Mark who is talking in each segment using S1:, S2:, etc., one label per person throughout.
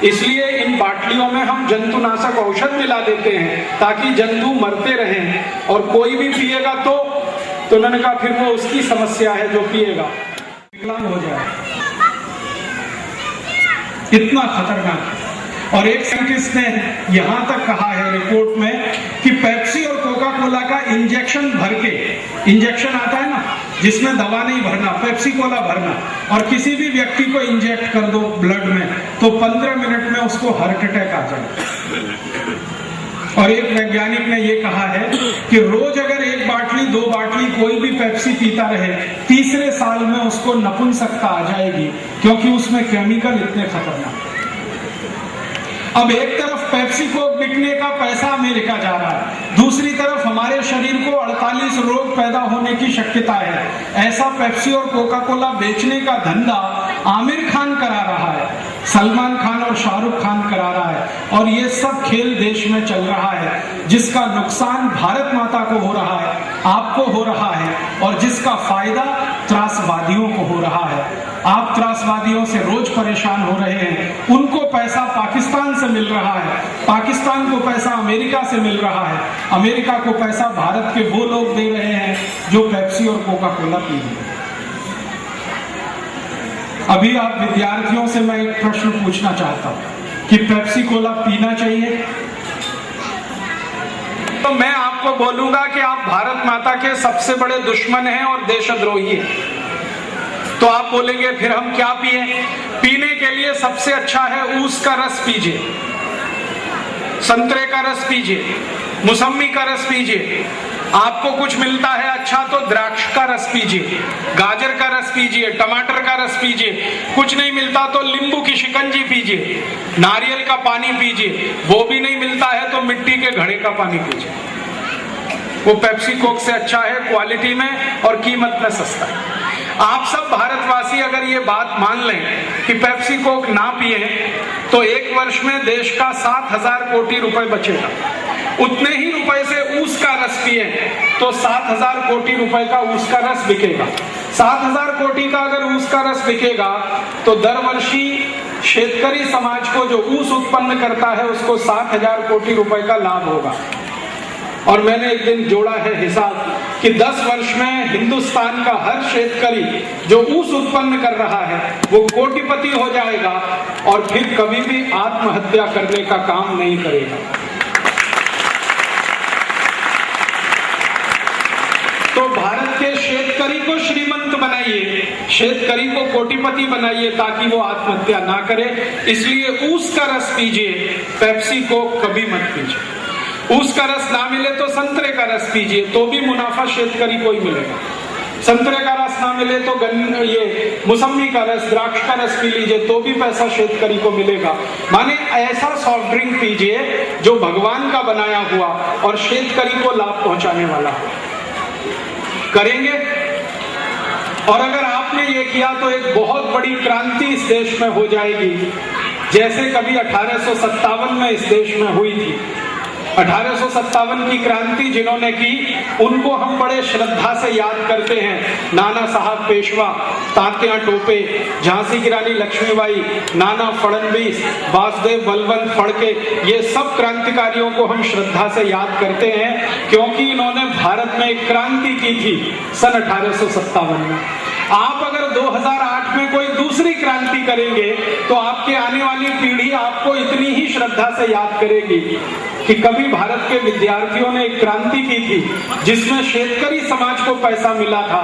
S1: इसलिए इन बाटलियों में हम जंतुनाशक औषध मिला देते हैं ताकि जंतु मरते रहें, और कोई भी पिएगा तो उन्होंने कहा फिर वो उसकी समस्या है जो पिएगा, विकलांग हो जाए। इतना खतरनाक है। और एक साइंटिस्ट ने यहां तक कहा है रिपोर्ट में कि पेप्सी और कोका कोला का इंजेक्शन भर के, इंजेक्शन आता है ना जिसमें दवा नहीं भरना, पेप्सी कोला भरना, और किसी भी व्यक्ति को इंजेक्ट कर दो ब्लड में तो 15 मिनट में उसको हार्ट अटैक आ जाए। और एक वैज्ञानिक ने यह कहा है कि रोज अगर 1 बाटली 2 बाटली कोई भी पेप्सी पीता रहे, तीसरे साल में उसको नपुंसकता आ जाएगी, क्योंकि उसमें केमिकल इतने खतरनाक। अब एक तरफ पेप्सी को बिकने का पैसा अमेरिका जा रहा है, दूसरी तरफ हमारे शरीर को 48 रोग पैदा होने की शक्यता है। ऐसा पेप्सी और कोका कोला बेचने का धंधा आमिर खान करा रहा है, सलमान खान और शाहरुख खान करा रहा है, और ये सब खेल देश में चल रहा है जिसका नुकसान भारत माता को हो रहा है, आपको हो रहा है, और जिसका फायदा त्रासवादियों को हो रहा है। आप त्रासवादियों से रोज परेशान हो रहे हैं, उनको पैसा पाकिस्तान से मिल रहा है, पाकिस्तान को पैसा अमेरिका से मिल रहा है, अमेरिका को पैसा भारत के वो लोग दे रहे हैं जो पेप्सी और कोका कोला पी रहे हैं। अभी आप विद्यार्थियों से मैं एक प्रश्न पूछना चाहता हूं कि पेप्सी कोला पीना चाहिए? तो मैं आपको बोलूंगा कि आप भारत माता के सबसे बड़े दुश्मन हैं और देशद्रोही हैं। तो आप बोलेंगे फिर हम क्या पिए? पीने के लिए सबसे अच्छा है ऊस का रस पीजिए, संतरे का रस पीजिए, मौसमी का रस पीजिए। आपको कुछ मिलता है अच्छा तो द्राक्ष का रस पीजिए, गाजर का रस पीजिए, टमाटर का रस पीजिए। कुछ नहीं मिलता तो नींबू की शिकंजी पीजिए, नारियल का पानी पीजिए। वो भी नहीं मिलता है तो मिट्टी के घड़े का पानी पीजिए। वो पेप्सी कोक से अच्छा है क्वालिटी में और कीमत में सस्ता है। आप सब भारतवासी अगर ये बात मान लें कि पेप्सी कोक ना पिए तो 1 वर्ष में देश का 7,000 कोटी रुपए बचेगा। उतने ही रुपए से ऊस का रस पिए तो 7,000 कोटी रुपए का ऊस का रस बिकेगा। 7,000 कोटी का अगर ऊस का रस बिकेगा तो दर वर्षी शेतकरी समाज को जो ऊस उत्पन्न करता है उसको 7,000 कोटी रुपए का लाभ होगा। और मैंने एक दिन जोड़ा है हिसाब कि 10 वर्ष में हिंदुस्तान का हर शेतकरी जो ऊस उत्पन्न कर रहा है वो कोटिपति हो जाएगा और फिर कभी भी आत्महत्या करने का काम नहीं करेगा। तो भारत के शेतकरी को श्रीमंत बनाइए, शेतकरी को कोटिपति बनाइए ताकि वो आत्महत्या ना करे। इसलिए ऊस का रस पीजिए, पेप्सी को कभी मत पीजिए। ऊस का रस ना मिले तो संतरे का रस पीजिए, तो भी मुनाफा शेतकरी को ही मिलेगा। संतरे का रस ना मिले तो ये मौसमी का रस, द्राक्ष का रस पी लीजिए, तो भी पैसा शेतकरी को मिलेगा। माने ऐसा सॉफ्ट ड्रिंक पीजिए जो भगवान का बनाया हुआ और शेतकरी को लाभ पहुंचाने वाला हो। करेंगे? और अगर आपने ये किया तो एक बहुत बड़ी क्रांति इस देश में हो जाएगी, जैसे कभी 1857 में इस देश में हुई थी। 1857 की क्रांति जिन्होंने की उनको हम बड़े श्रद्धा से याद करते हैं। नाना साहब पेशवा, तात्या टोपे, झांसी की रानी लक्ष्मीबाई, नाना फडणवीस, वासुदेव बलवंत फड़के, ये सब क्रांतिकारियों को हम श्रद्धा से याद करते हैं क्योंकि इन्होंने भारत में एक क्रांति की थी सन 1857 में। आप अगर 2008 में कोई दूसरी क्रांति करेंगे तो आपके आने वाली पीढ़ी आपको इतनी ही श्रद्धा से याद करेगी कि कभी भारत के विद्यार्थियों ने एक क्रांति की थी जिसमें शेतकरी समाज को पैसा मिला था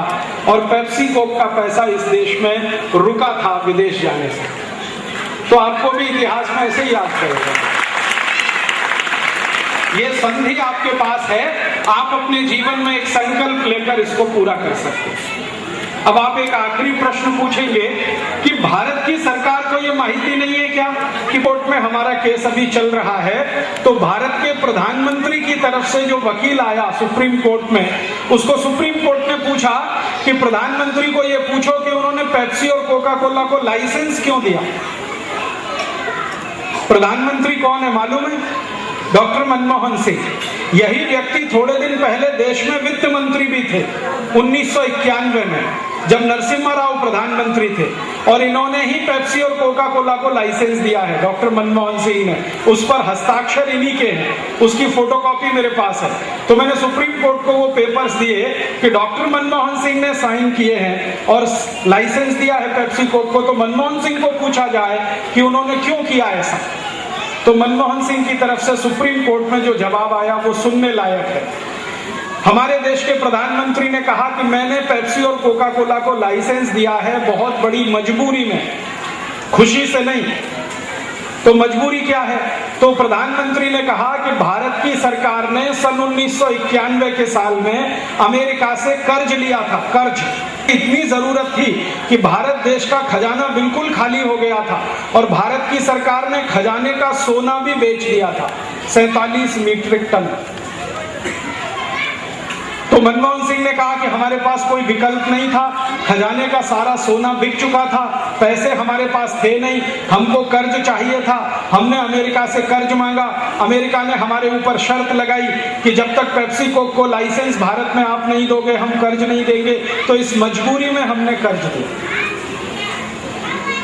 S1: और पेप्सी कोक का पैसा इस देश में रुका था विदेश जाने से। तो आपको भी इतिहास में ऐसे ही याद करेगा। ये संधि आपके पास है, आप अपने जीवन में एक संकल्प लेकर इसको पूरा कर सकते हैं। अब आप एक आखिरी प्रश्न पूछेंगे कि भारत की सरकार को यह माहिती नहीं है क्या कि कोर्ट में हमारा केस अभी चल रहा है? तो भारत के प्रधानमंत्री की तरफ से जो वकील आया सुप्रीम कोर्ट में, उसको सुप्रीम कोर्ट ने पूछा कि प्रधानमंत्री को यह पूछो कि उन्होंने पेप्सी और कोका कोला को लाइसेंस क्यों दिया। प्रधानमंत्री कौन है मालूम है? डॉक्टर मनमोहन सिंह। यही व्यक्ति थोड़े दिन पहले देश में वित्त मंत्री भी थे 1991 में, जब नरसिम्हा राव प्रधानमंत्री थे। और इन्होंने ही पेप्सी और कोका कोला को लाइसेंस दिया है, डॉक्टर मनमोहन सिंह ने। उस पर हस्ताक्षर इन्हीं के हैं, उसकी फोटोकॉपी मेरे पास है। तो मैंने सुप्रीम कोर्ट को वो पेपर्स दिए कि डॉक्टर मनमोहन सिंह ने साइन किए हैं और लाइसेंस दिया है पेप्सी कोक को। तो मनमोहन सिंह को पूछा जाए कि उन्होंने क्यों किया ऐसा। तो मनमोहन सिंह की तरफ से सुप्रीम कोर्ट में जो जवाब आया वो सुनने लायक है। हमारे देश के प्रधानमंत्री ने कहा कि मैंने पेप्सी और कोका कोला को लाइसेंस दिया है बहुत बड़ी मजबूरी में, खुशी से नहीं। तो मजबूरी क्या है? तो प्रधानमंत्री ने कहा कि भारत की सरकार ने सन 1991 के साल में अमेरिका से कर्ज लिया था। कर्ज इतनी जरूरत थी कि भारत देश का खजाना बिल्कुल खाली हो गया था और भारत की सरकार ने खजाने का सोना भी बेच दिया था, 47 मीट्रिक टन। तो मनमोहन सिंह ने कहा कि हमारे पास कोई विकल्प नहीं था, खजाने का सारा सोना बिक चुका था, पैसे हमारे पास थे नहीं, हमको कर्ज चाहिए था, हमने अमेरिका से कर्ज मांगा। अमेरिका ने हमारे ऊपर शर्त लगाई कि जब तक पेप्सी कोक को लाइसेंस भारत में आप नहीं दोगे हम कर्ज नहीं देंगे। तो इस मजबूरी में हमने कर्ज दिया।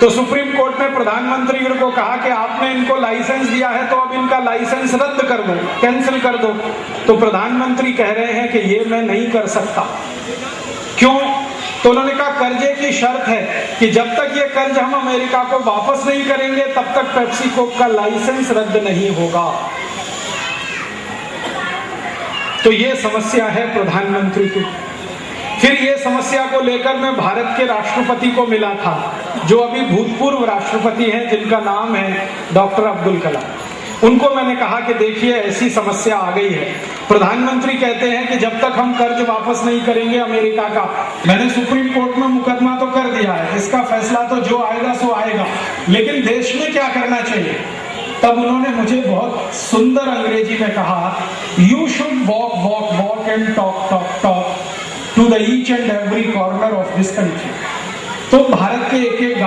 S1: तो सुप्रीम कोर्ट ने प्रधानमंत्री को कहा कि आपने इनको लाइसेंस दिया है तो अब इनका लाइसेंस रद्द कर दो, कैंसिल कर दो। तो प्रधानमंत्री कह रहे हैं कि ये मैं नहीं कर सकता। क्यों? तो उन्होंने कहा कर्जे की शर्त है कि जब तक ये कर्ज हम अमेरिका को वापस नहीं करेंगे तब तक पेप्सी कोक का लाइसेंस रद्द नहीं होगा। तो ये समस्या है प्रधानमंत्री की। फिर ये समस्या को लेकर मैं भारत के राष्ट्रपति को मिला था, जो अभी भूतपूर्व राष्ट्रपति हैं, जिनका नाम है डॉक्टर अब्दुल कलाम। उनको मैंने कहा कि देखिए ऐसी समस्या आ गई है, प्रधानमंत्री कहते हैं कि जब तक हम कर्ज वापस नहीं करेंगे अमेरिका का। मैंने सुप्रीम कोर्ट में मुकदमा तो कर दिया है, इसका फैसला तो जो आएगा सो आएगा, लेकिन देश में क्या करना चाहिए? तब उन्होंने मुझे बहुत सुंदर अंग्रेजी में कहा, you should walk walk walk and talk talk talk to the each and every corner of this country। तो भारत के एक एक